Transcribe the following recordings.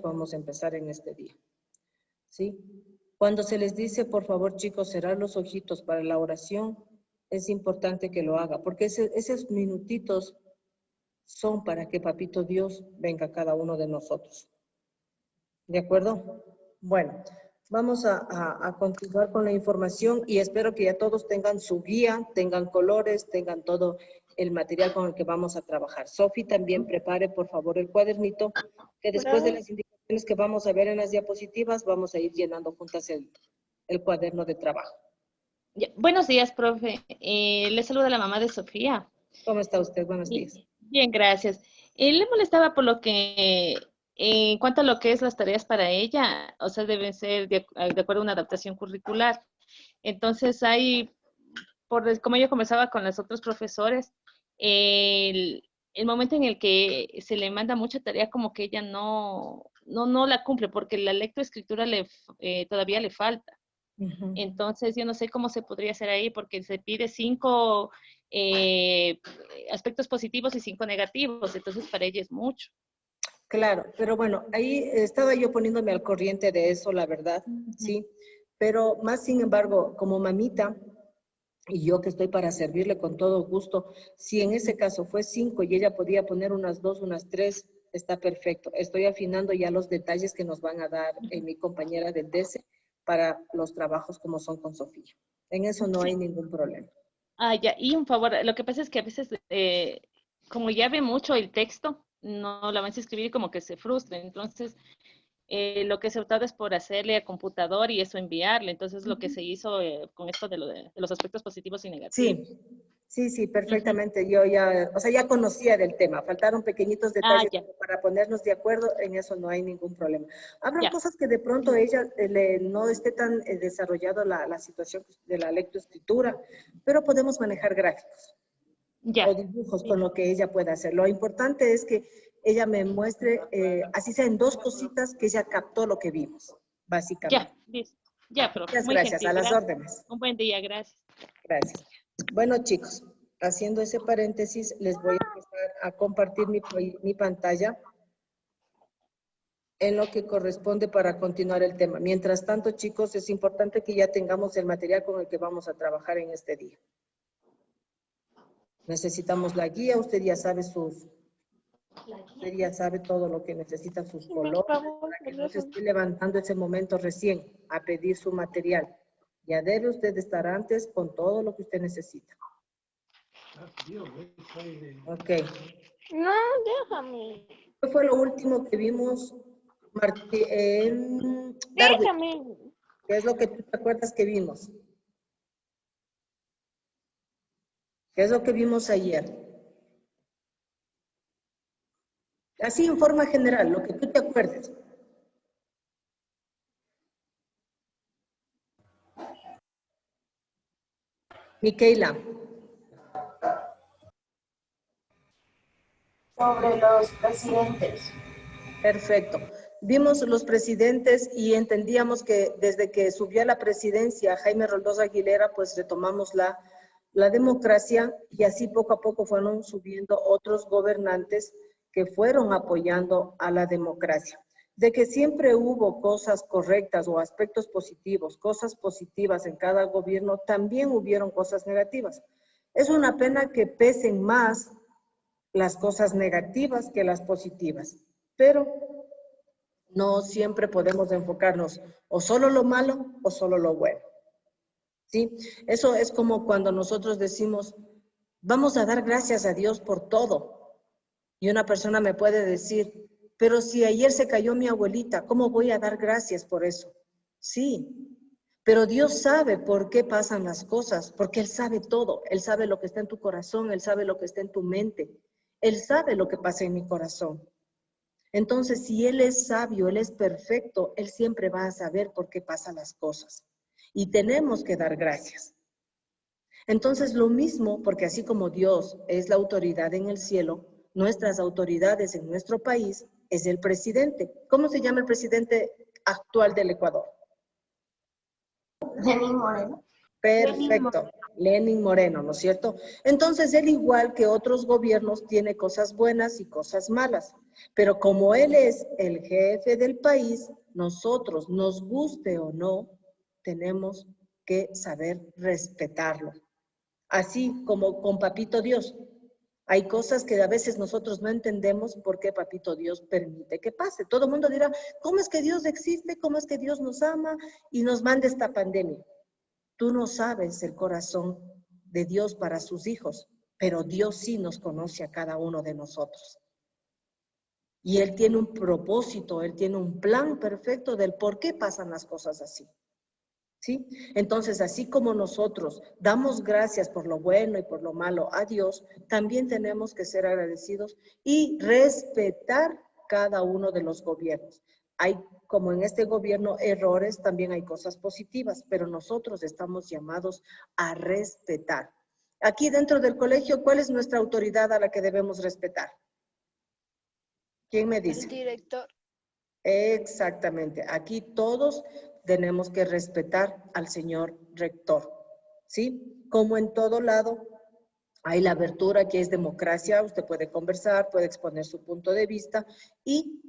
vamos a empezar en este día. ¿Sí? Cuando se les dice, por favor, chicos, cerrar los ojitos para la oración, es importante que lo haga, porque esos minutitos son para que Papito Dios venga a cada uno de nosotros. ¿De acuerdo? Bueno, vamos a continuar con la información y espero que ya todos tengan su guía, tengan colores, tengan todo el material con el que vamos a trabajar. Sofi, también prepare, por favor, el cuadernito, que después de las indicaciones que vamos a ver en las diapositivas, vamos a ir llenando juntas el cuaderno de trabajo. Buenos días, profe. Le saluda la mamá de Sofía. ¿Cómo está usted? Buenos días. Bien, gracias. Le molestaba por lo que, en cuanto a lo que es las tareas para ella, o sea, deben ser de acuerdo a una adaptación curricular. Entonces, como yo conversaba con los otros profesores, el momento en el que se le manda mucha tarea, como que ella no la cumple, porque la lectoescritura todavía le falta. Entonces, yo no sé cómo se podría hacer ahí, porque se pide 5 aspectos positivos y 5 negativos, entonces para ella es mucho. Claro, pero bueno, ahí estaba yo poniéndome al corriente de eso, la verdad, sí, pero más sin embargo, como mamita, y yo que estoy para servirle con todo gusto, si en ese caso fue 5 y ella podía poner unas 2, unas 3, está perfecto. Estoy afinando ya los detalles que nos van a dar mi compañera del DESE para los trabajos como son con Sofía. En eso no hay ningún problema. Ya, y un favor, lo que pasa es que a veces, como ya ve mucho el texto, no la van a escribir y como que se frustra. Entonces, lo que se ha optado es por hacerle a computador y eso enviarle. Entonces, lo que se hizo con esto de los aspectos positivos y negativos. Sí, perfectamente. Yo ya, o sea, ya conocía del tema. Faltaron pequeñitos detalles para ponernos de acuerdo. En eso no hay ningún problema. Habrá cosas que de pronto ella no esté tan desarrollado la situación de la lectoescritura, pero podemos manejar gráficos o dibujos con lo que ella pueda hacer. Lo importante es que ella me muestre, así sea en 2 cositas, que ella captó lo que vimos, básicamente. Ya, listo. Ya, profe. Muchas Muy gracias, gentil. a las Gracias. órdenes. Un buen día, gracias. Gracias. Bueno, chicos, haciendo ese paréntesis, les voy a empezar a compartir mi pantalla en lo que corresponde para continuar el tema. Mientras tanto, chicos, es importante que ya tengamos el material con el que vamos a trabajar en este día. Necesitamos la guía, usted ya sabe todo lo que necesita, sus colores, para que no se esté levantando ese momento recién a pedir su material. Ya debe usted estar antes con todo lo que usted necesita. Ok. No, déjame. ¿Qué fue lo último que vimos, Darwin? Déjame. ¿Qué es lo que tú te acuerdas que vimos? ¿Qué es lo que vimos ayer? Así en forma general, lo que tú te acuerdes. Micaela. Sobre los presidentes. Perfecto. Vimos los presidentes y entendíamos que desde que subió a la presidencia Jaime Roldós Aguilera, pues retomamos la democracia y así poco a poco fueron subiendo otros gobernantes que fueron apoyando a la democracia. De que siempre hubo cosas correctas o aspectos positivos, cosas positivas en cada gobierno, también hubieron cosas negativas. Es una pena que pesen más las cosas negativas que las positivas, pero no siempre podemos enfocarnos o solo lo malo o solo lo bueno. ¿Sí? Eso es como cuando nosotros decimos, vamos a dar gracias a Dios por todo. Y una persona me puede decir, pero si ayer se cayó mi abuelita, ¿cómo voy a dar gracias por eso? Sí, pero Dios sabe por qué pasan las cosas, porque Él sabe todo. Él sabe lo que está en tu corazón, Él sabe lo que está en tu mente. Él sabe lo que pasa en mi corazón. Entonces, si Él es sabio, Él es perfecto, Él siempre va a saber por qué pasan las cosas. Y tenemos que dar gracias. Entonces, lo mismo, porque así como Dios es la autoridad en el cielo, nuestras autoridades en nuestro país es el presidente. ¿Cómo se llama el presidente actual del Ecuador? Lenín Moreno. Perfecto. Lenin Moreno, ¿no es cierto? Entonces, él igual que otros gobiernos tiene cosas buenas y cosas malas, pero como él es el jefe del país, nosotros, nos guste o no, tenemos que saber respetarlo. Así como con Papito Dios. Hay cosas que a veces nosotros no entendemos por qué Papito Dios permite que pase. Todo el mundo dirá, ¿cómo es que Dios existe? ¿Cómo es que Dios nos ama y nos manda esta pandemia? Tú no sabes el corazón de Dios para sus hijos, pero Dios sí nos conoce a cada uno de nosotros. Y Él tiene un propósito, Él tiene un plan perfecto del por qué pasan las cosas así. ¿Sí? Entonces, así como nosotros damos gracias por lo bueno y por lo malo a Dios, también tenemos que ser agradecidos y respetar cada uno de los gobiernos. Hay, como en este gobierno, errores, también hay cosas positivas, pero nosotros estamos llamados a respetar. Aquí dentro del colegio, ¿cuál es nuestra autoridad a la que debemos respetar? ¿Quién me dice? El director. Exactamente. Aquí todos tenemos que respetar al señor rector, ¿sí? Como en todo lado, hay la abertura que es democracia, usted puede conversar, puede exponer su punto de vista y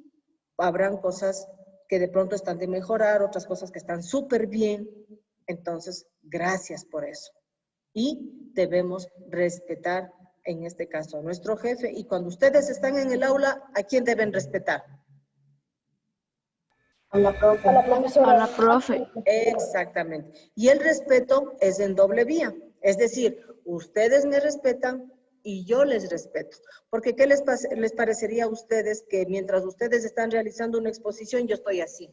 habrán cosas que de pronto están de mejorar, otras cosas que están súper bien. Entonces, gracias por eso. Y debemos respetar, en este caso, a nuestro jefe. Y cuando ustedes están en el aula, ¿a quién deben respetar? A la profe. A la profesora. A la profe. Exactamente. Y el respeto es en doble vía. Es decir, ustedes me respetan y yo les respeto. Porque ¿qué les parecería a ustedes que mientras ustedes están realizando una exposición, yo estoy así?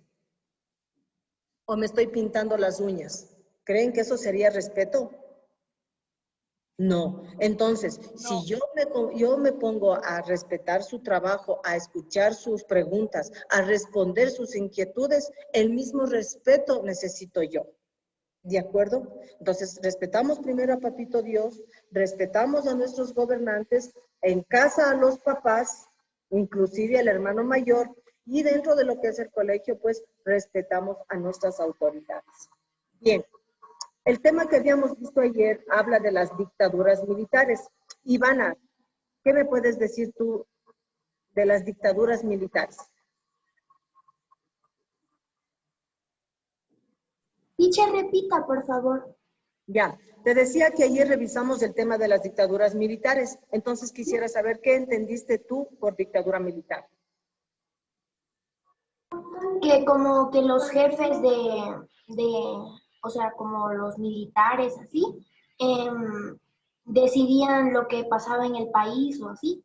O me estoy pintando las uñas. ¿Creen que eso sería respeto? No. Entonces, si yo me pongo a respetar su trabajo, a escuchar sus preguntas, a responder sus inquietudes, el mismo respeto necesito yo. ¿De acuerdo? Entonces, respetamos primero a Papito Dios, respetamos a nuestros gobernantes, en casa a los papás, inclusive al hermano mayor, y dentro de lo que es el colegio, pues, respetamos a nuestras autoridades. Bien. El tema que habíamos visto ayer habla de las dictaduras militares. Ivana, ¿qué me puedes decir tú de las dictaduras militares? Teacher, repita, por favor. Ya, te decía que ayer revisamos el tema de las dictaduras militares. Entonces quisiera saber qué entendiste tú por dictadura militar. Que como que los jefes o sea, como los militares así, decidían lo que pasaba en el país o así.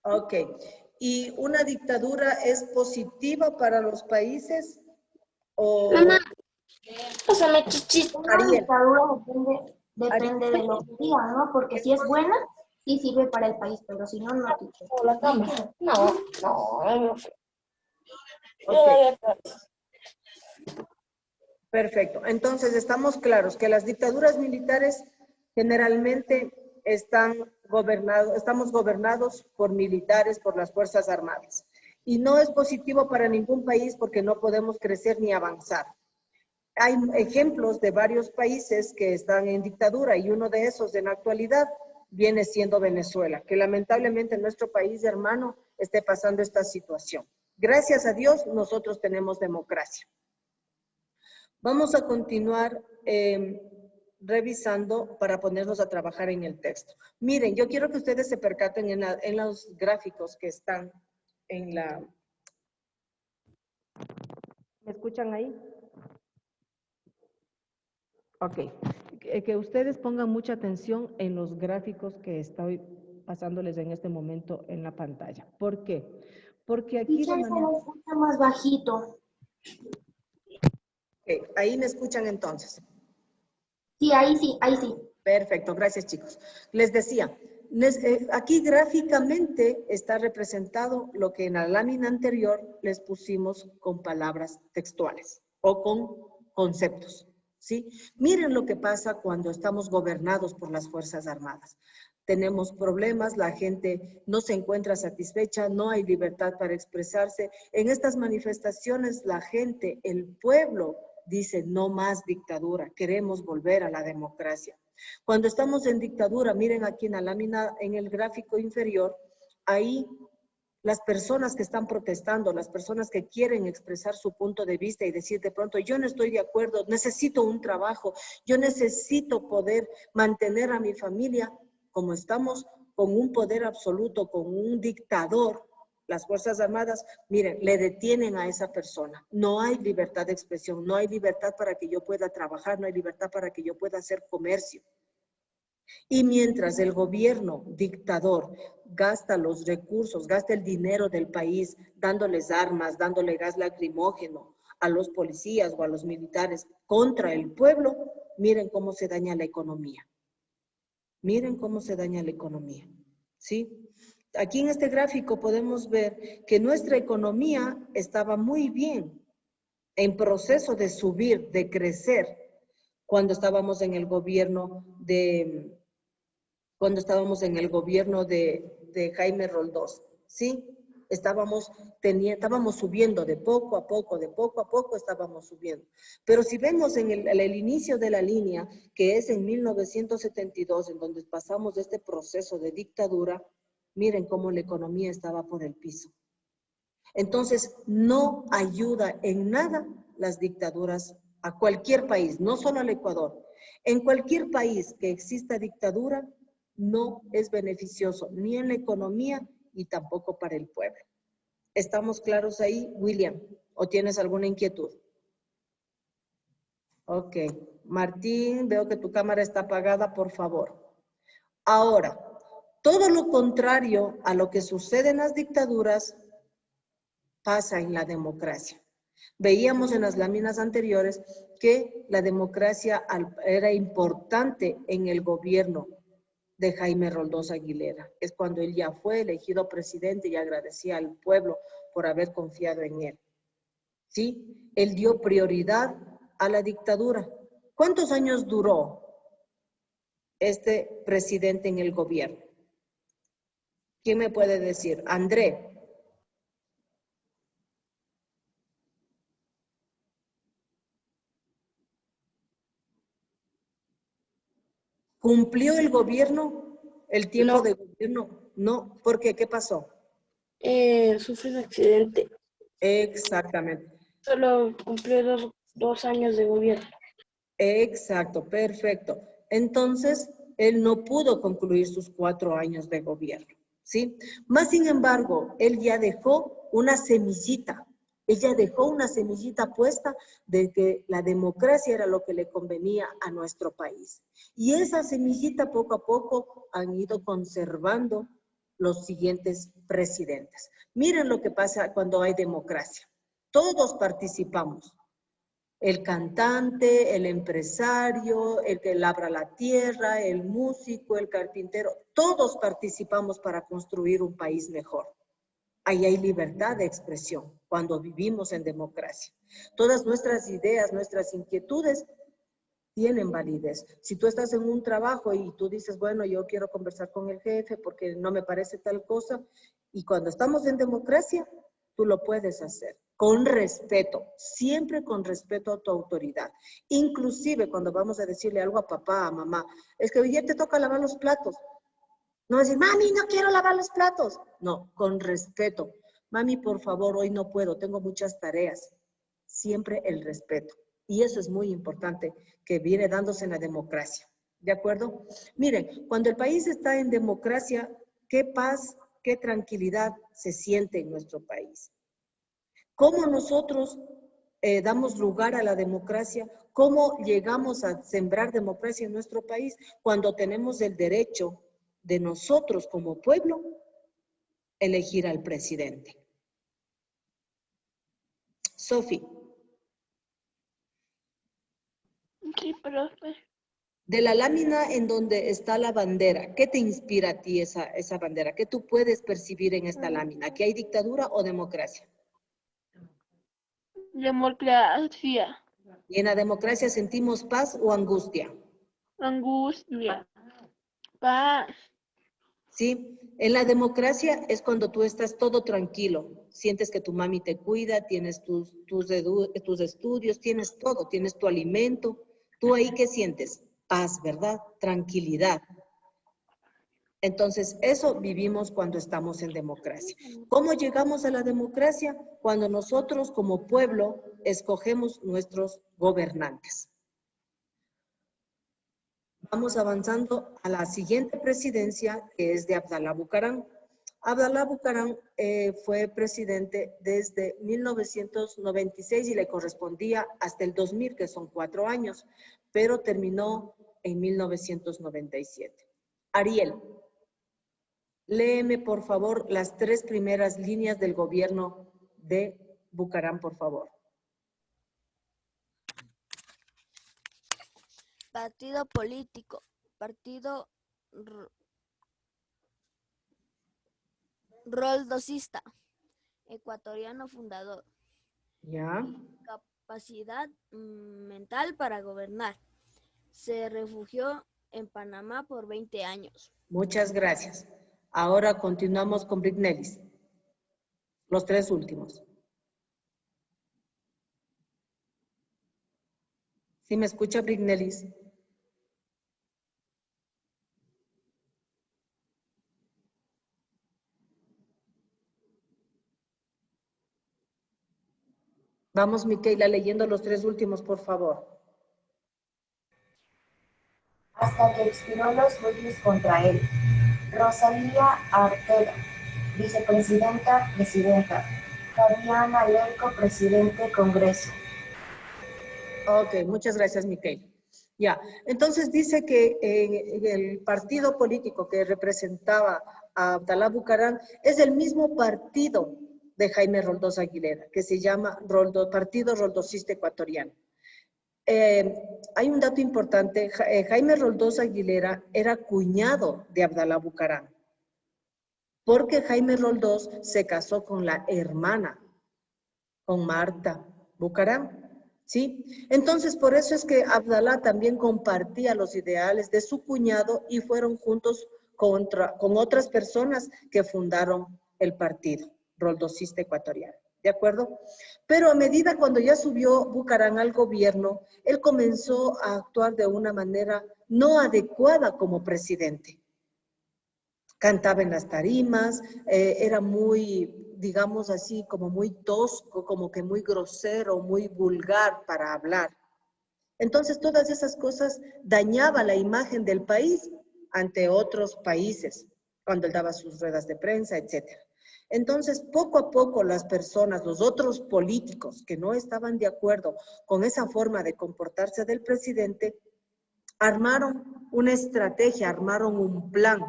Ok. ¿Y una dictadura es positiva para los países o Mamá, pásame chichis. Una Ariel? dictadura depende de lo que digan, ¿no? Porque si es buena, sí sirve para el país, pero si no, no. Teacher. No, no. Okay. Perfecto. Entonces, estamos claros que las dictaduras militares generalmente estamos gobernados por militares, por las Fuerzas Armadas. Y no es positivo para ningún país porque no podemos crecer ni avanzar. Hay ejemplos de varios países que están en dictadura y uno de esos en la actualidad viene siendo Venezuela, que lamentablemente en nuestro país hermano esté pasando esta situación. Gracias a Dios, nosotros tenemos democracia. Vamos a continuar revisando para ponernos a trabajar en el texto. Miren, yo quiero que ustedes se percaten en los gráficos que están en la... ¿Me escuchan ahí? Ok. Que ustedes pongan mucha atención en los gráficos que estoy pasándoles en este momento en la pantalla. ¿Por qué? Porque aquí... Teacher, se lo escucha más bajito. Okay, ahí me escuchan entonces. Sí, ahí sí, ahí sí. Perfecto, gracias chicos. Les decía, aquí gráficamente está representado lo que en la lámina anterior les pusimos con palabras textuales o con conceptos, ¿sí? Miren lo que pasa cuando estamos gobernados por las Fuerzas Armadas. Tenemos problemas, la gente no se encuentra satisfecha, no hay libertad para expresarse. En estas manifestaciones la gente, el pueblo, dice no más dictadura, queremos volver a la democracia. Cuando estamos en dictadura, miren aquí en la lámina, en el gráfico inferior, ahí las personas que están protestando, las personas que quieren expresar su punto de vista y decir de pronto, yo no estoy de acuerdo, necesito un trabajo, yo necesito poder mantener a mi familia, como estamos con un poder absoluto, con un dictador, las Fuerzas Armadas, miren, le detienen a esa persona. No hay libertad de expresión, no hay libertad para que yo pueda trabajar, no hay libertad para que yo pueda hacer comercio. Y mientras el gobierno dictador gasta los recursos, gasta el dinero del país, dándoles armas, dándole gas lacrimógeno a los policías o a los militares contra el pueblo, miren cómo se daña la economía. Miren cómo se daña la economía, ¿sí? Aquí en este gráfico podemos ver que nuestra economía estaba muy bien, en proceso de subir, de crecer, cuando estábamos en el gobierno de Jaime Roldós, ¿sí? Estábamos subiendo de poco a poco estábamos subiendo. Pero si vemos en el inicio de la línea, que es en 1972, en donde pasamos de este proceso de dictadura, miren cómo la economía estaba por el piso. Entonces, no ayuda en nada las dictaduras a cualquier país, no solo al Ecuador. En cualquier país que exista dictadura, no es beneficioso ni en la economía y tampoco para el pueblo. ¿Estamos claros ahí, William? ¿O tienes alguna inquietud? Ok. Martín, veo que tu cámara está apagada, por favor. Ahora, todo lo contrario a lo que sucede en las dictaduras pasa en la democracia. Veíamos en las láminas anteriores que la democracia era importante en el gobierno de Jaime Roldós Aguilera. Es cuando él ya fue elegido presidente y agradecía al pueblo por haber confiado en él. ¿Sí? Él dio prioridad a la dictadura. ¿Cuántos años duró este presidente en el gobierno? ¿Quién me puede decir? André. ¿Cumplió el gobierno el tiempo No. de gobierno? No, ¿por qué? ¿Qué pasó? Sufrí un accidente. Exactamente. Solo cumplió dos años de gobierno. Exacto, perfecto. Entonces, él no pudo concluir sus 4 años de gobierno, ¿sí? Más sin embargo, él ya dejó una semillita. Ella dejó una semillita puesta de que la democracia era lo que le convenía a nuestro país. Y esa semillita poco a poco han ido conservando los siguientes presidentes. Miren lo que pasa cuando hay democracia. Todos participamos. El cantante, el empresario, el que labra la tierra, el músico, el carpintero, todos participamos para construir un país mejor. Ahí hay libertad de expresión cuando vivimos en democracia. Todas nuestras ideas, nuestras inquietudes tienen validez. Si tú estás en un trabajo y tú dices, bueno, yo quiero conversar con el jefe porque no me parece tal cosa, y cuando estamos en democracia, tú lo puedes hacer. Con respeto, siempre con respeto a tu autoridad. Inclusive cuando vamos a decirle algo a papá, a mamá, es que hoy ya te toca lavar los platos. No decir, mami, no quiero lavar los platos. No, con respeto. Mami, por favor, hoy no puedo, tengo muchas tareas. Siempre el respeto. Y eso es muy importante, que viene dándose en la democracia. ¿De acuerdo? Miren, cuando el país está en democracia, qué paz, qué tranquilidad se siente en nuestro país. ¿Cómo nosotros damos lugar a la democracia? ¿Cómo llegamos a sembrar democracia en nuestro país? Cuando tenemos el derecho de nosotros como pueblo elegir al presidente. Sofi. Sí, profe. De la lámina en donde está la bandera, ¿qué te inspira a ti esa bandera? ¿Qué tú puedes percibir en esta lámina? ¿Que hay dictadura o democracia? Democracia. ¿Y en la democracia sentimos paz o angustia? Angustia. Paz. ¿Sí? En la democracia es cuando tú estás todo tranquilo, sientes que tu mami te cuida, tienes tus estudios, tienes todo, tienes tu alimento. ¿Tú ahí qué sientes? paz, ¿verdad? Tranquilidad. Entonces, eso vivimos cuando estamos en democracia. ¿Cómo llegamos a la democracia? Cuando nosotros como pueblo escogemos nuestros gobernantes. Vamos avanzando a la siguiente presidencia, que es de Abdalá Bucaram. Abdalá Bucaram fue presidente desde 1996 y le correspondía hasta el 2000, que son 4 años, pero terminó en 1997. Ariel, léeme, por favor, las 3 primeras líneas del gobierno de Bucaram, por favor. Partido político, partido roldosista, ecuatoriano fundador. ¿Ya? Capacidad mental para gobernar. Se refugió en Panamá por 20 años. Muchas gracias. Ahora continuamos con Brignelis. Los 3 últimos. ¿Sí me escucha, Brignelis? Vamos, Micaela, leyendo los 3 últimos, por favor. Hasta que expiró los juicios contra él. Rosalía Artega, vicepresidenta, presidenta. Fabiana Lerco, presidente, Congreso. Ok, muchas gracias, Micaela. Ya, entonces dice que el partido político que representaba a Abdalá Bucaram es el mismo partido de Jaime Roldós Aguilera, que se llama Partido Roldosista Ecuatoriano. Hay un dato importante, Jaime Roldós Aguilera era cuñado de Abdalá Bucaram, porque Jaime Roldós se casó con la hermana, con Marta Bucaram. ¿Sí? Entonces, por eso es que Abdalá también compartía los ideales de su cuñado y fueron juntos con otras personas que fundaron el partido roldosista ecuatoriano. ¿De acuerdo? Pero a medida cuando ya subió Bucaram al gobierno, él comenzó a actuar de una manera no adecuada como presidente. Cantaba en las tarimas, era muy, digamos así, como muy tosco, como que muy grosero, muy vulgar para hablar. Entonces, todas esas cosas dañaban la imagen del país ante otros países, cuando él daba sus ruedas de prensa, etc. Entonces, poco a poco las personas, los otros políticos que no estaban de acuerdo con esa forma de comportarse del presidente, armaron una estrategia, armaron un plan,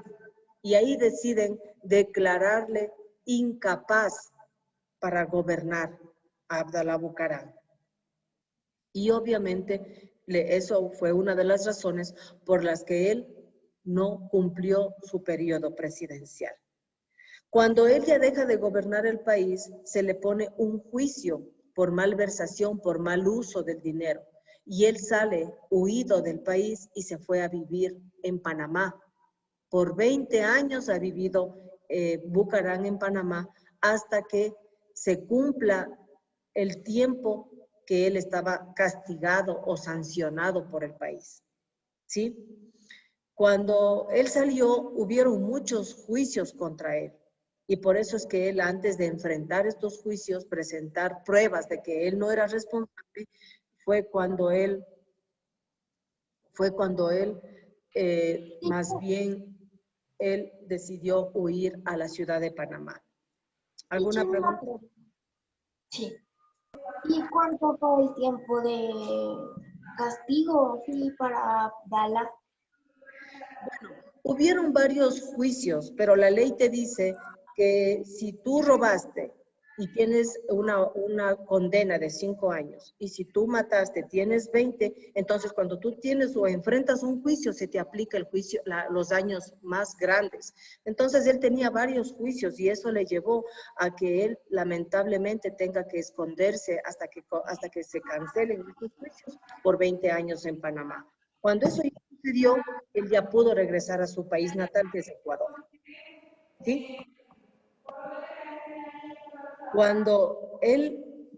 y ahí deciden declararle incapaz para gobernar a Abdalá Bucaram. Y obviamente eso fue una de las razones por las que él no cumplió su periodo presidencial. Cuando él ya deja de gobernar el país, se le pone un juicio por malversación, por mal uso del dinero. Y él sale huido del país y se fue a vivir en Panamá. Por 20 años ha vivido Bucaram en Panamá hasta que se cumpla el tiempo que él estaba castigado o sancionado por el país. ¿Sí? Cuando él salió, hubieron muchos juicios contra él. Y por eso es que él, antes de enfrentar estos juicios, presentar pruebas de que él no era responsable, fue cuando él más bien, él decidió huir a la ciudad de Panamá. ¿Alguna pregunta? Sí. ¿Y cuánto fue el tiempo de castigo para Abdalá? Bueno, hubieron varios juicios, pero la ley te dice que si tú robaste y tienes una condena de 5 años, y si tú mataste tienes 20, entonces cuando tú tienes o enfrentas un juicio, se te aplica el juicio, los años más grandes. Entonces él tenía varios juicios y eso le llevó a que él lamentablemente tenga que esconderse hasta que se cancelen estos juicios por 20 años en Panamá. Cuando eso ya sucedió, él ya pudo regresar a su país natal, que es Ecuador. ¿Sí? Cuando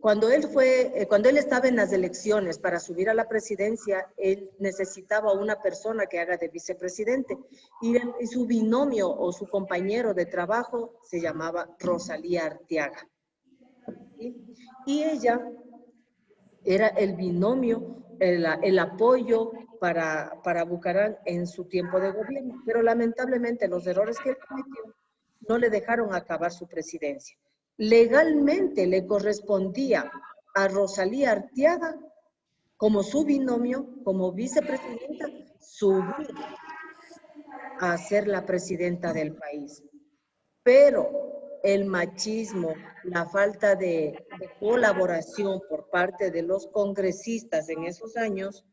cuando él estaba en las elecciones para subir a la presidencia, él necesitaba una persona que haga de vicepresidente y su binomio o su compañero de trabajo se llamaba Rosalía Arteaga. ¿Sí? Y ella era el binomio, el apoyo para Bucaram en su tiempo de gobierno. Pero lamentablemente los errores que él cometió no le dejaron acabar su presidencia. Legalmente le correspondía a Rosalía Arteaga, como su binomio, como vicepresidenta, subir a ser la presidenta del país. Pero el machismo, la falta de colaboración por parte de los congresistas en esos años,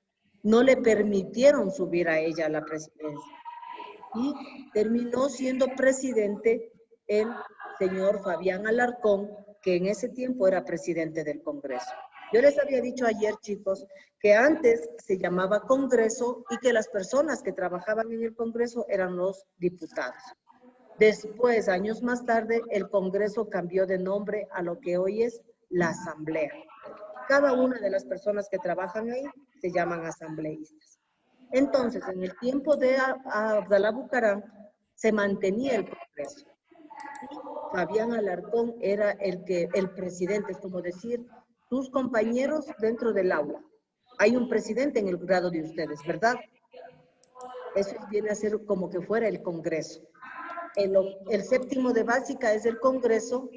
no le permitieron subir a ella a la presidencia. Y terminó siendo presidente el señor Fabián Alarcón, que en ese tiempo era presidente del Congreso. Yo les había dicho ayer, chicos, que antes se llamaba Congreso y que las personas que trabajaban en el Congreso eran los diputados. Después, años más tarde, el Congreso cambió de nombre a lo que hoy es la Asamblea. Cada una de las personas que trabajan ahí se llaman asambleístas. Entonces, en el tiempo de Abdalá Bucaram, se mantenía el Congreso. Y Fabián Alarcón era el presidente, es como decir, sus compañeros dentro del aula. Hay un presidente en el grado de ustedes, ¿verdad? Eso viene a ser como que fuera el Congreso. El séptimo de básica es el Congreso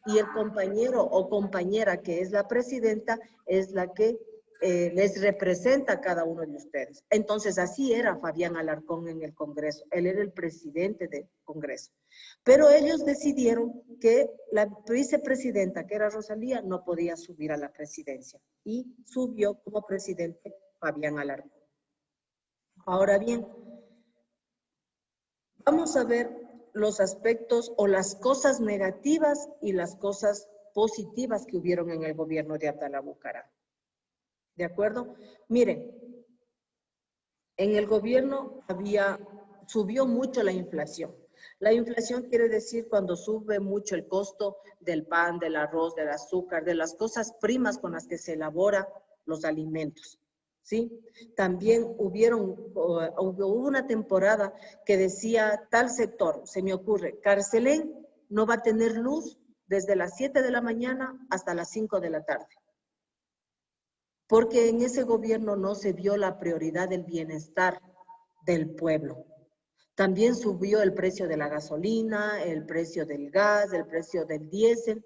y el compañero o compañera que es la presidenta es la que les representa a cada uno de ustedes. Entonces, así era Fabián Alarcón en el Congreso. Él era el presidente del Congreso. Pero ellos decidieron que la vicepresidenta, que era Rosalía, no podía subir a la presidencia. Y subió como presidente Fabián Alarcón. Ahora bien, vamos a ver los aspectos o las cosas negativas y las cosas positivas que hubieron en el gobierno de Abdalá Bucaram. ¿De acuerdo? Miren, en el gobierno subió mucho la inflación. La inflación quiere decir cuando sube mucho el costo del pan, del arroz, del azúcar, de las cosas primas con las que se elaboran los alimentos. ¿Sí? También hubo una temporada que decía tal sector, se me ocurre, Carcelén no va a tener luz desde las 7 de la mañana hasta las 5 de la tarde. Porque en ese gobierno no se vio la prioridad del bienestar del pueblo. También subió el precio de la gasolina, el precio del gas, el precio del diésel.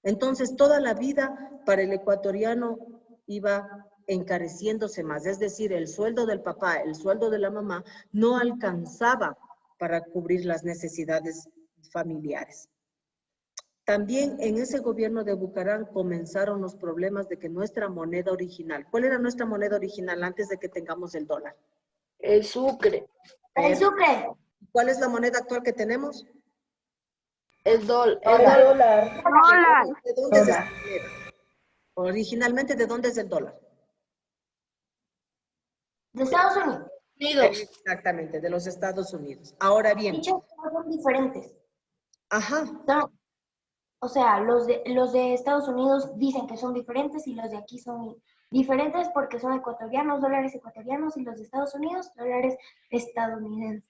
Entonces, toda la vida para el ecuatoriano iba encareciéndose más. Es decir, el sueldo del papá, el sueldo de la mamá, no alcanzaba para cubrir las necesidades familiares. También en ese gobierno de Bucaram comenzaron los problemas de que nuestra moneda original, ¿cuál era nuestra moneda original antes de que tengamos el dólar? El sucre. El sucre. ¿Cuál es la moneda actual que tenemos? El dólar. ¿De dónde es esta moneda? Originalmente, ¿de dónde es el dólar? De Estados Unidos. Exactamente, de los Estados Unidos. Ahora bien. Dichos son diferentes. Ajá. O sea, los de Estados Unidos dicen que son diferentes y los de aquí son diferentes porque son ecuatorianos, dólares ecuatorianos, y los de Estados Unidos, dólares estadounidenses.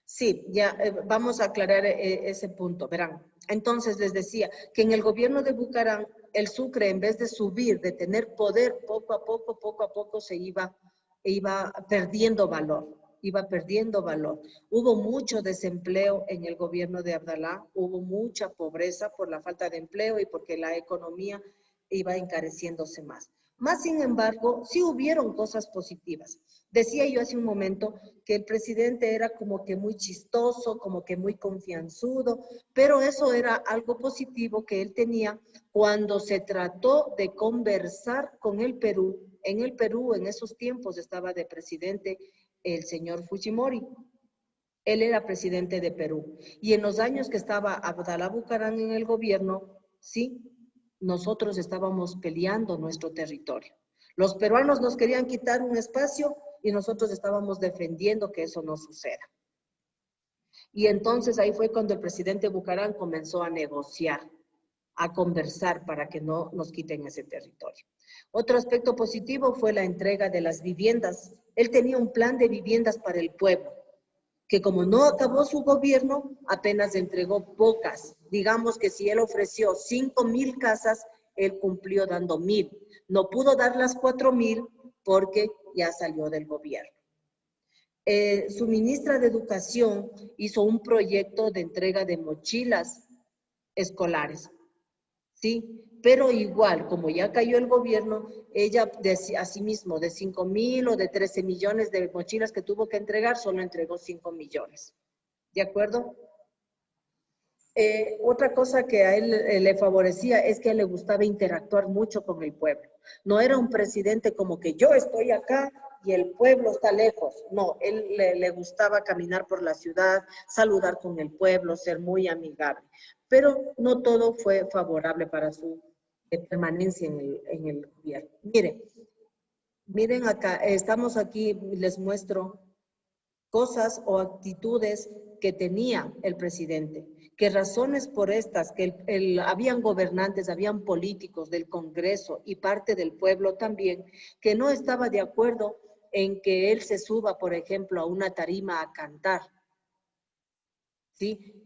Sí, ya vamos a aclarar ese punto. Verán, entonces les decía que en el gobierno de Bucaram, el sucre en vez de subir, de tener poder, poco a poco se iba perdiendo valor. Hubo mucho desempleo en el gobierno de Abdalá, hubo mucha pobreza por la falta de empleo y porque la economía iba encareciéndose más. Más sin embargo, sí hubieron cosas positivas. Decía yo hace un momento que el presidente era como que muy chistoso, como que muy confianzudo, pero eso era algo positivo que él tenía cuando se trató de conversar con el Perú. En el Perú, en esos tiempos, estaba de presidente el señor Fujimori. Él era presidente de Perú. Y en los años que estaba Abdalá Bucaram en el gobierno, sí, nosotros estábamos peleando nuestro territorio. Los peruanos nos querían quitar un espacio y nosotros estábamos defendiendo que eso no suceda. Y entonces ahí fue cuando el presidente Bucaram comenzó a negociar a conversar para que no nos quiten ese territorio. Otro aspecto positivo fue la entrega de las viviendas. Él tenía un plan de viviendas para el pueblo, que como no acabó su gobierno, apenas entregó pocas. Digamos que si él ofreció 5,000 casas, él cumplió dando 1,000. No pudo dar las 4,000 porque ya salió del gobierno. Su ministra de Educación hizo un proyecto de entrega de mochilas escolares, ¿sí? Pero igual, como ya cayó el gobierno, ella asimismo de 5,000 o de 13 millones de mochilas que tuvo que entregar, solo entregó 5 millones. ¿De acuerdo? Otra cosa que a él le favorecía es que a él le gustaba interactuar mucho con el pueblo. No era un presidente como que yo estoy acá y el pueblo está lejos. No, él le gustaba caminar por la ciudad, saludar con el pueblo, ser muy amigable. Pero no todo fue favorable para su permanencia en el gobierno. Miren acá, estamos aquí, les muestro cosas o actitudes que tenía el presidente, que razones por estas, que habían gobernantes, habían políticos del Congreso y parte del pueblo también, que no estaba de acuerdo en que él se suba, por ejemplo, a una tarima a cantar, ¿sí?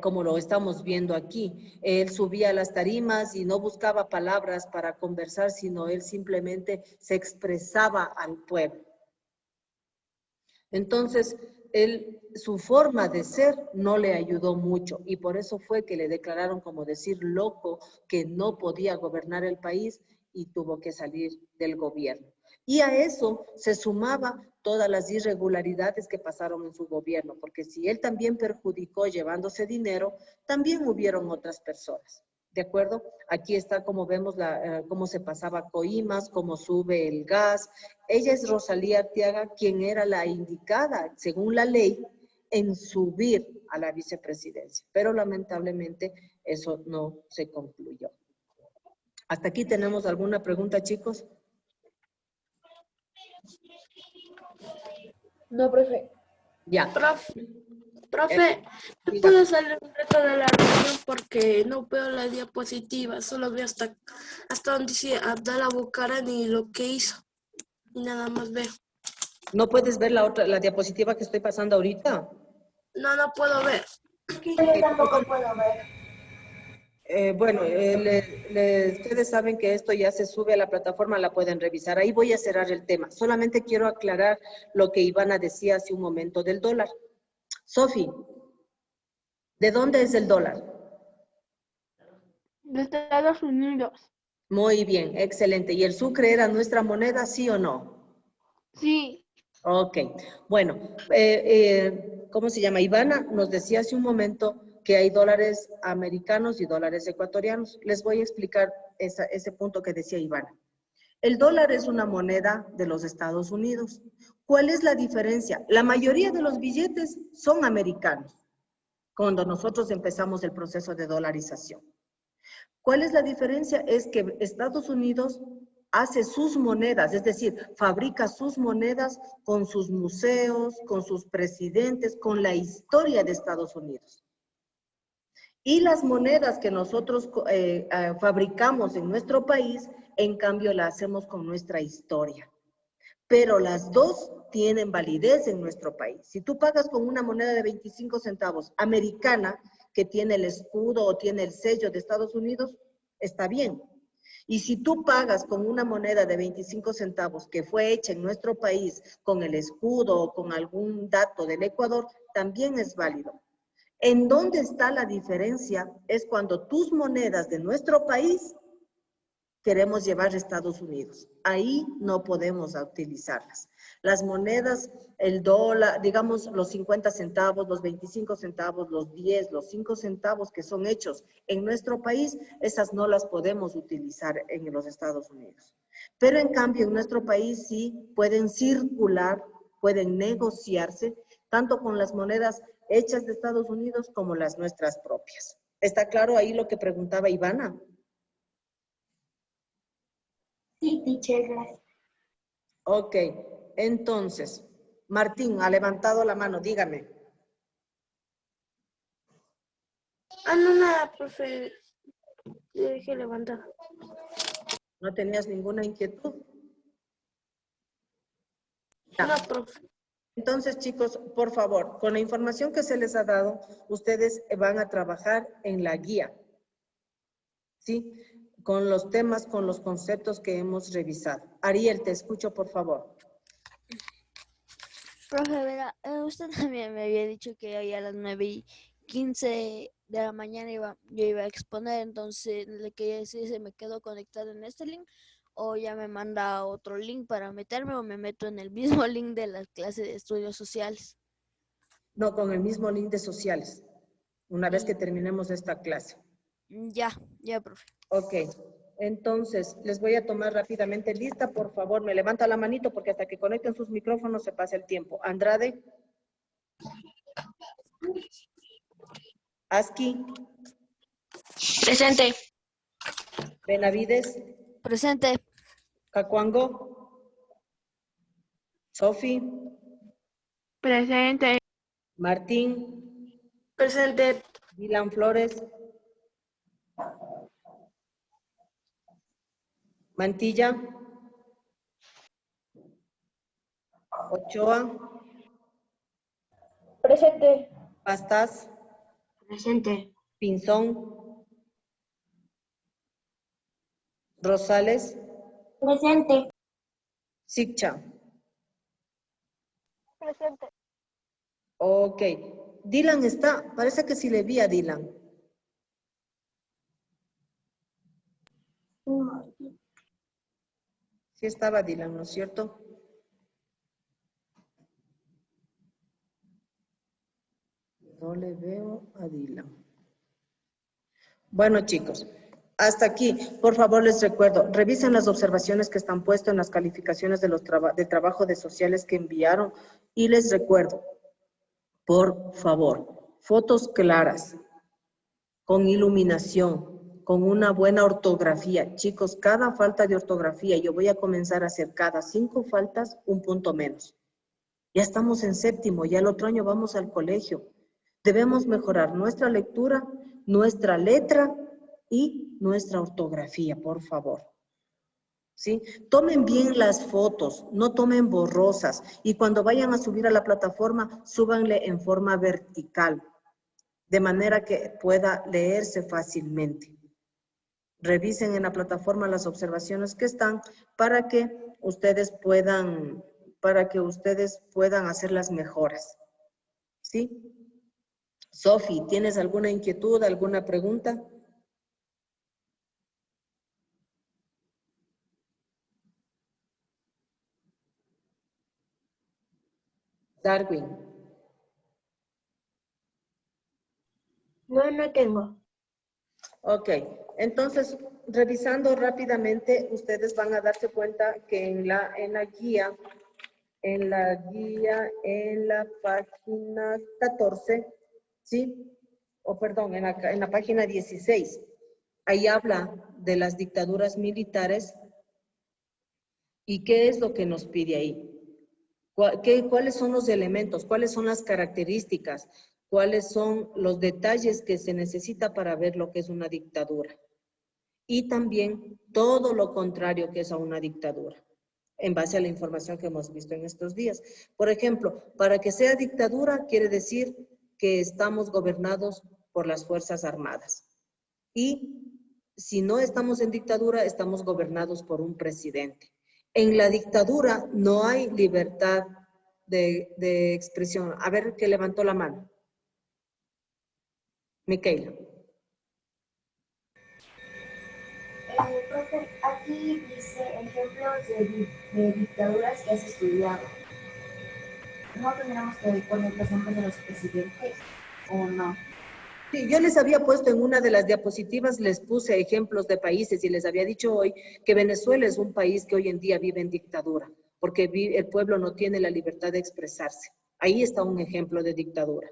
Como lo estamos viendo aquí. Él subía a las tarimas y no buscaba palabras para conversar, sino él simplemente se expresaba al pueblo. Entonces, su forma de ser no le ayudó mucho y por eso fue que le declararon, como decir, loco, que no podía gobernar el país y tuvo que salir del gobierno. Y a eso se sumaba todas las irregularidades que pasaron en su gobierno, porque si él también perjudicó llevándose dinero, también hubieron otras personas. ¿De acuerdo? Aquí está como vemos cómo se pasaba coimas, cómo sube el gas. Ella es Rosalía Arteaga, quien era la indicada, según la ley, en subir a la vicepresidencia. Pero lamentablemente eso no se concluyó. ¿Hasta aquí tenemos alguna pregunta, chicos? No, profe. Ya. Profe, ¿me Diga. puedo salir un rato de la reunión porque no veo la diapositiva? Solo veo hasta donde dice Abdalá Bucaram y lo que hizo. Y nada más veo. ¿No puedes ver la diapositiva que estoy pasando ahorita? No puedo ver. Yo tampoco puedo ver. Bueno, ustedes saben que esto ya se sube a la plataforma, la pueden revisar. Ahí voy a cerrar el tema. Solamente quiero aclarar lo que Ivana decía hace un momento del dólar. Sofi, ¿de dónde es el dólar? De Estados Unidos. Muy bien, excelente. ¿Y el sucre era nuestra moneda, sí o no? Sí. Ok, bueno, ¿cómo se llama? Ivana nos decía hace un momento que hay dólares americanos y dólares ecuatorianos. Les voy a explicar ese punto que decía Ivana. El dólar es una moneda de los Estados Unidos. ¿Cuál es la diferencia? La mayoría de los billetes son americanos, cuando nosotros empezamos el proceso de dolarización. ¿Cuál es la diferencia? Es que Estados Unidos hace sus monedas, es decir, fabrica sus monedas con sus museos, con sus presidentes, con la historia de Estados Unidos. Y las monedas que nosotros fabricamos en nuestro país, en cambio, las hacemos con nuestra historia. Pero las dos tienen validez en nuestro país. Si tú pagas con una moneda de 25 centavos americana, que tiene el escudo o tiene el sello de Estados Unidos, está bien. Y si tú pagas con una moneda de 25 centavos que fue hecha en nuestro país con el escudo o con algún dato del Ecuador, también es válido. ¿En dónde está la diferencia? Es cuando tus monedas de nuestro país queremos llevar a Estados Unidos. Ahí no podemos utilizarlas. Las monedas, el dólar, digamos los 50 centavos, los 25 centavos, los 10, los 5 centavos que son hechos en nuestro país, esas no las podemos utilizar en los Estados Unidos. Pero en cambio en nuestro país sí pueden circular, pueden negociarse, tanto con las monedas hechas de Estados Unidos como las nuestras propias. ¿Está claro ahí lo que preguntaba Ivana? Sí, teacher, gracias. Ok, entonces, Martín ha levantado la mano, dígame. No, nada, profe. Yo dije levantada. ¿No tenías ninguna inquietud? Ya. No, profe. Entonces, chicos, por favor, con la información que se les ha dado, ustedes van a trabajar en la guía, ¿sí? Con los temas, con los conceptos que hemos revisado. Ariel, te escucho, por favor. Profe, verá, usted también me había dicho que hoy a las 9:15 de la mañana yo iba a exponer, entonces le quería decir si me quedo conectado en este link o ya me manda otro link para meterme o me meto en el mismo link de la clase de estudios sociales. No, con el mismo link de sociales, una vez que Y- terminemos esta clase. Ya, profe. Ok, entonces les voy a tomar rápidamente lista. Por favor, me levanta la manito porque hasta que conecten sus micrófonos se pasa el tiempo. Andrade. Aski. Presente. Benavides. Presente. Cacuango. Sofi. Presente. Martín. Presente. Dylan Flores. Mantilla. Ochoa. Presente. Pastas. Presente. Pinzón. Rosales. Presente. Siccha. Presente. Ok. Dylan está. Parece que sí le vi a Dylan. Sí estaba Dylan, ¿no es cierto? No le veo a Dylan. Bueno, chicos, hasta aquí. Por favor, les recuerdo, revisen las observaciones que están puestas en las calificaciones de los de trabajo de sociales que enviaron. Y les recuerdo, por favor, fotos claras, con iluminación, con una buena ortografía. Chicos, cada falta de ortografía, yo voy a comenzar a hacer cada 5 faltas un punto menos. Ya estamos en séptimo, ya el otro año vamos al colegio. Debemos mejorar nuestra lectura, nuestra letra y nuestra ortografía, por favor. ¿Sí? Tomen bien las fotos, no tomen borrosas. Y cuando vayan a subir a la plataforma, súbanle en forma vertical, de manera que pueda leerse fácilmente. Revisen en la plataforma las observaciones que están para que ustedes puedan hacer las mejoras. ¿Sí? Sofi, ¿tienes alguna inquietud, alguna pregunta? Darwin. No tengo. Ok, entonces, revisando rápidamente, ustedes van a darse cuenta que en la guía, en la página 14, ¿sí? O perdón, en la página 16, ahí habla de las dictaduras militares y qué es lo que nos pide ahí. ¿Cuáles son los elementos? ¿Cuáles son las características? ¿Cuáles son los detalles que se necesita para ver lo que es una dictadura? Y también todo lo contrario que es a una dictadura, en base a la información que hemos visto en estos días. Por ejemplo, para que sea dictadura quiere decir que estamos gobernados por las Fuerzas Armadas. Y si no estamos en dictadura, estamos gobernados por un presidente. En la dictadura no hay libertad de expresión. A ver, ¿qué levantó la mano? Micaela. Profe, aquí dice ejemplos de dictaduras que has estudiado. ¿No tendríamos que poner los nombres de los presidentes o no? Sí, yo les había puesto en una de las diapositivas, les puse ejemplos de países y les había dicho hoy que Venezuela es un país que hoy en día vive en dictadura, porque el pueblo no tiene la libertad de expresarse. Ahí está un ejemplo de dictadura.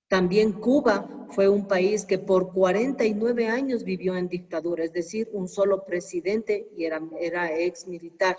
También Cuba fue un país que por 49 años vivió en dictadura, es decir, un solo presidente y era ex militar.